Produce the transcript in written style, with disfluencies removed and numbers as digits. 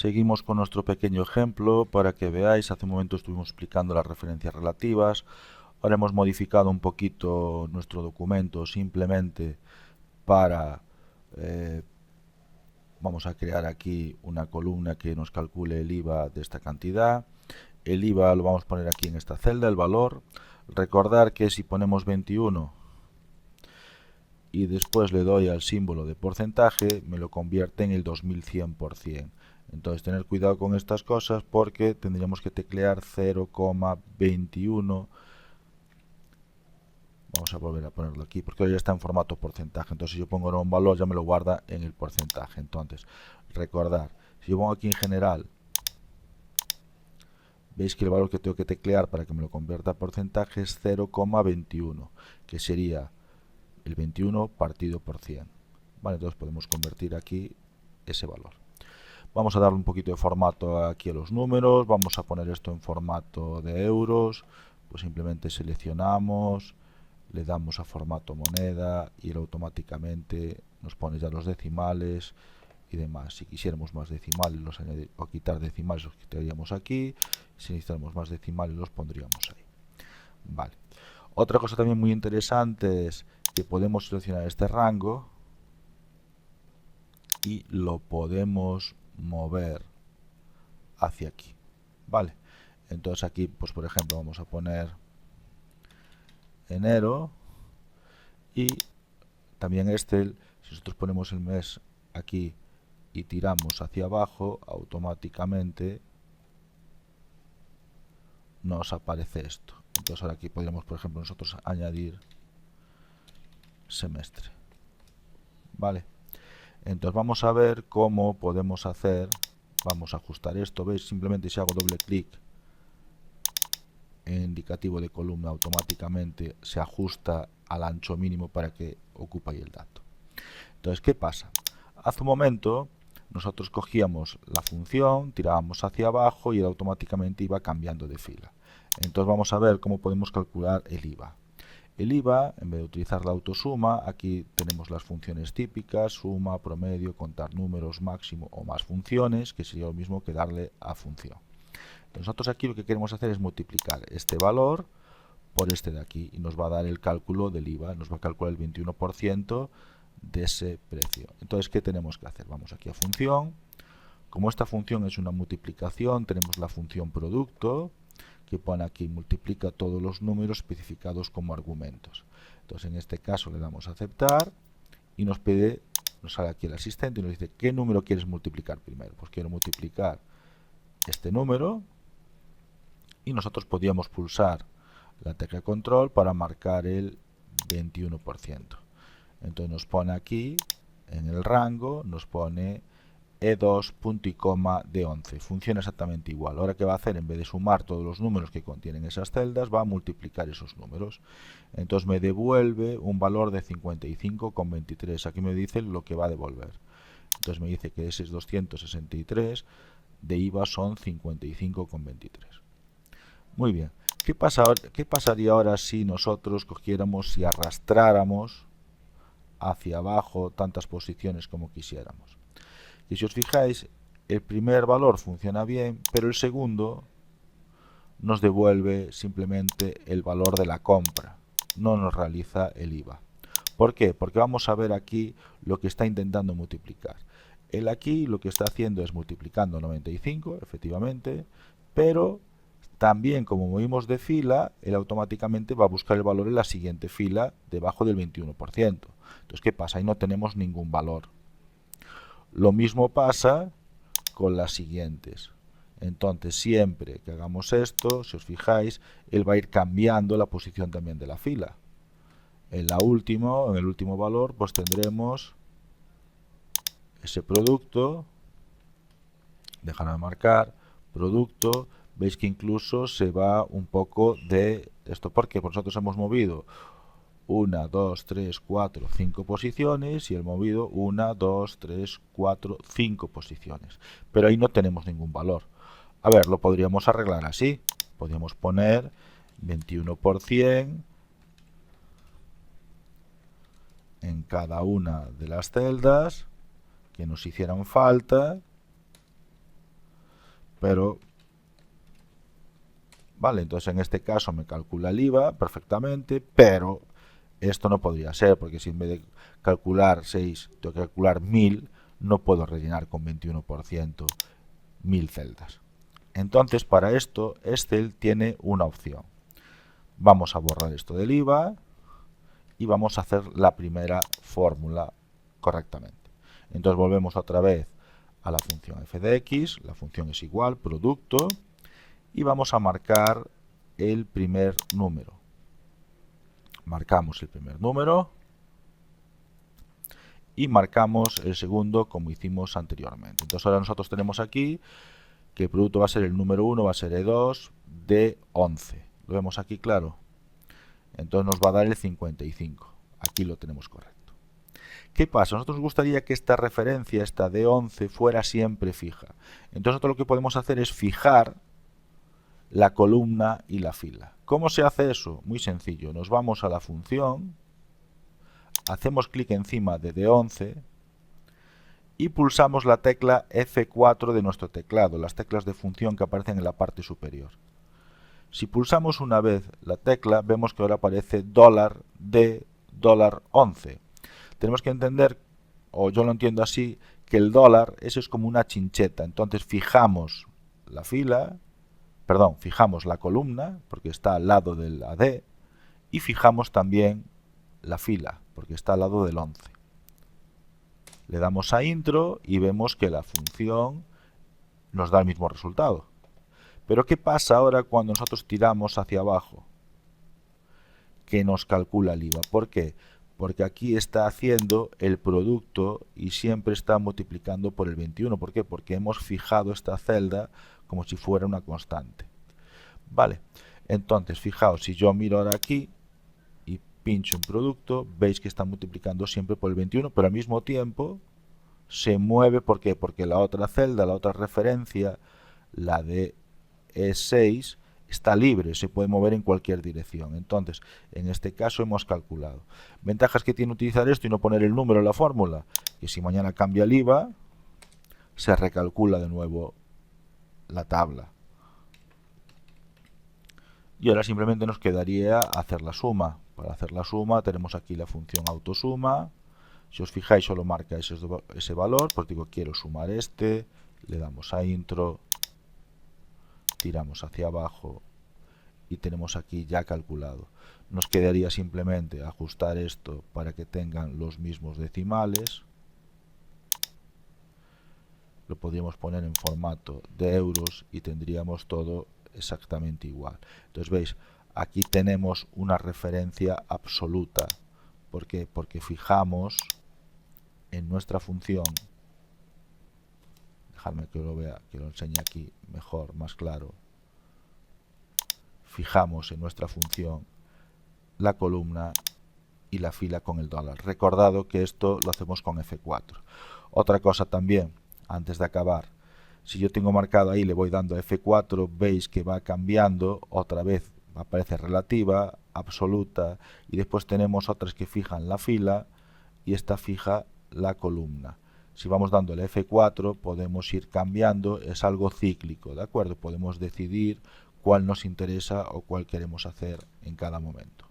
Seguimos con nuestro pequeño ejemplo para que veáis. Hace un momento estuvimos explicando las referencias relativas. Ahora hemos modificado un poquito nuestro documento simplemente para... vamos a crear aquí una columna que nos calcule el IVA de esta cantidad. El IVA lo vamos a poner aquí en esta celda, el valor. Recordar que si ponemos 21 y después le doy al símbolo de porcentaje, me lo convierte en el 2100%. Entonces tener cuidado con estas cosas porque tendríamos que teclear 0,21. Vamos a volver a ponerlo aquí porque hoy ya está en formato porcentaje. Entonces si yo pongo ahora un valor ya me lo guarda en el porcentaje. Entonces recordar, si yo pongo aquí en general, veis que el valor que tengo que teclear para que me lo convierta a porcentaje es 0,21, que sería el 21 partido por 100. Vale, entonces podemos convertir aquí ese valor. Vamos a darle un poquito de formato aquí a los números. Vamos a poner esto en formato de euros. Pues simplemente seleccionamos, le damos a formato moneda y él automáticamente nos pone ya los decimales y demás. Si quisiéramos más decimales los o quitar decimales los quitaríamos aquí. Si necesitamos más decimales los pondríamos ahí. Vale. Otra cosa también muy interesante es que podemos seleccionar este rango y lo podemos mover hacia aquí. Vale. Entonces aquí, pues por ejemplo, vamos a poner enero y también si nosotros ponemos el mes aquí y tiramos hacia abajo, automáticamente nos aparece esto. Entonces ahora aquí podríamos, por ejemplo, nosotros añadir semestre. Vale. Entonces vamos a ver cómo podemos hacer. Vamos a ajustar esto. ¿Veis? Simplemente si hago doble clic en indicativo de columna, automáticamente se ajusta al ancho mínimo para que ocupe ahí el dato. Entonces, ¿qué pasa? Hace un momento nosotros cogíamos la función, tirábamos hacia abajo y él automáticamente iba cambiando de fila. Entonces vamos a ver cómo podemos calcular el IVA. El IVA, en vez de utilizar la autosuma, aquí tenemos las funciones típicas, suma, promedio, contar números, máximo o más funciones, que sería lo mismo que darle a función. Nosotros aquí lo que queremos hacer es multiplicar este valor por este de aquí y nos va a dar el cálculo del IVA, nos va a calcular el 21% de ese precio. Entonces, ¿qué tenemos que hacer? Vamos aquí a función. Como esta función es una multiplicación, tenemos la función producto, que pone aquí multiplica todos los números especificados como argumentos. Entonces en este caso le damos a aceptar y nos pide, nos sale aquí el asistente y nos dice ¿qué número quieres multiplicar primero? Pues quiero multiplicar este número y nosotros podíamos pulsar la tecla control para marcar el 21%. Entonces nos pone aquí en el rango, nos pone E2 punto y coma de 11. Funciona exactamente igual. Ahora, ¿qué va a hacer? En vez de sumar todos los números que contienen esas celdas, va a multiplicar esos números. Entonces me devuelve un valor de 55,23. Aquí me dice lo que va a devolver. Entonces me dice que ese es 263, de IVA son 55,23. Muy bien. ¿Qué pasaría ahora si nosotros cogiéramos y arrastráramos hacia abajo tantas posiciones como quisiéramos? Y si os fijáis, el primer valor funciona bien, pero el segundo nos devuelve simplemente el valor de la compra, no nos realiza el IVA. ¿Por qué? Porque vamos a ver aquí lo que está intentando multiplicar. Él aquí lo que está haciendo es multiplicando 95, efectivamente, pero también como movimos de fila, él automáticamente va a buscar el valor en la siguiente fila debajo del 21%. Entonces, ¿qué pasa? Ahí no tenemos ningún valor. Lo mismo pasa con las siguientes. Entonces, siempre que hagamos esto, si os fijáis, él va a ir cambiando la posición también de la fila. En el último valor, pues tendremos ese producto. Déjame marcar producto. Veis que incluso se va un poco de esto. ¿Por qué? Porque nosotros hemos movido 1, 2, 3, 4, 5 posiciones y el movido 1, 2, 3, 4, 5 posiciones. Pero ahí no tenemos ningún valor. A ver, lo podríamos arreglar así. Podríamos poner 21% en cada una de las celdas que nos hicieran falta. pero vale, entonces en este caso me calcula el IVA perfectamente, pero esto no podría ser, porque si en vez de calcular 6 tengo que calcular 1000, no puedo rellenar con 21% 1000 celdas. Entonces para esto Excel tiene una opción. Vamos a borrar esto del IVA y vamos a hacer la primera fórmula correctamente. Entonces volvemos otra vez a la función f de x, la función es igual, producto, y vamos a marcar el primer número. Marcamos el primer número y marcamos el segundo como hicimos anteriormente. Entonces ahora nosotros tenemos aquí que el producto va a ser el número 1, va a ser E2 de 11. ¿Lo vemos aquí claro? Entonces nos va a dar el 55. Aquí lo tenemos correcto. ¿Qué pasa? A nosotros nos gustaría que esta referencia, esta D11, fuera siempre fija. Entonces nosotros lo que podemos hacer es fijar la columna y la fila. ¿Cómo se hace eso? Muy sencillo. Nos vamos a la función, hacemos clic encima de D11 y pulsamos la tecla F4 de nuestro teclado, las teclas de función que aparecen en la parte superior. Si pulsamos una vez la tecla, vemos que ahora aparece $D $11. Tenemos que entender, o yo lo entiendo así, que el dólar, eso es como una chincheta. Entonces fijamos la fila, perdón, fijamos la columna, porque está al lado del AD, y fijamos también la fila, porque está al lado del 11. Le damos a intro y vemos que la función nos da el mismo resultado. Pero ¿qué pasa ahora cuando nosotros tiramos hacia abajo? Que nos calcula el IVA. ¿Por qué? Porque aquí está haciendo el producto y siempre está multiplicando por el 21. ¿Por qué? Porque hemos fijado esta celda como si fuera una constante. Vale, entonces fijaos, si yo miro ahora aquí y pincho en producto, veis que está multiplicando siempre por el 21, pero al mismo tiempo se mueve. ¿Por qué? Porque la otra celda, la otra referencia, la de E6, está libre, se puede mover en cualquier dirección. Entonces, en este caso hemos calculado. Ventajas que tiene utilizar esto y no poner el número en la fórmula, que si mañana cambia el IVA, se recalcula de nuevo la tabla. Y ahora simplemente nos quedaría hacer la suma. Para hacer la suma tenemos aquí la función autosuma. Si os fijáis solo marca ese valor, pues digo quiero sumar este, le damos a intro, tiramos hacia abajo y tenemos aquí ya calculado. Nos quedaría simplemente ajustar esto para que tengan los mismos decimales. Lo podríamos poner en formato de euros y tendríamos todo exactamente igual. Entonces veis, aquí tenemos una referencia absoluta. ¿Por qué? Porque fijamos en nuestra función, dejadme que lo vea, que lo enseñe aquí mejor, más claro. Fijamos en nuestra función la columna y la fila con el dólar. Recordado que esto lo hacemos con F4. Otra cosa también, antes de acabar, si yo tengo marcado ahí, le voy dando F4, veis que va cambiando, otra vez aparece relativa, absoluta, y después tenemos otras que fijan la fila y esta fija la columna. Si vamos dándole F4 podemos ir cambiando, es algo cíclico, ¿de acuerdo? Podemos decidir cuál nos interesa o cuál queremos hacer en cada momento.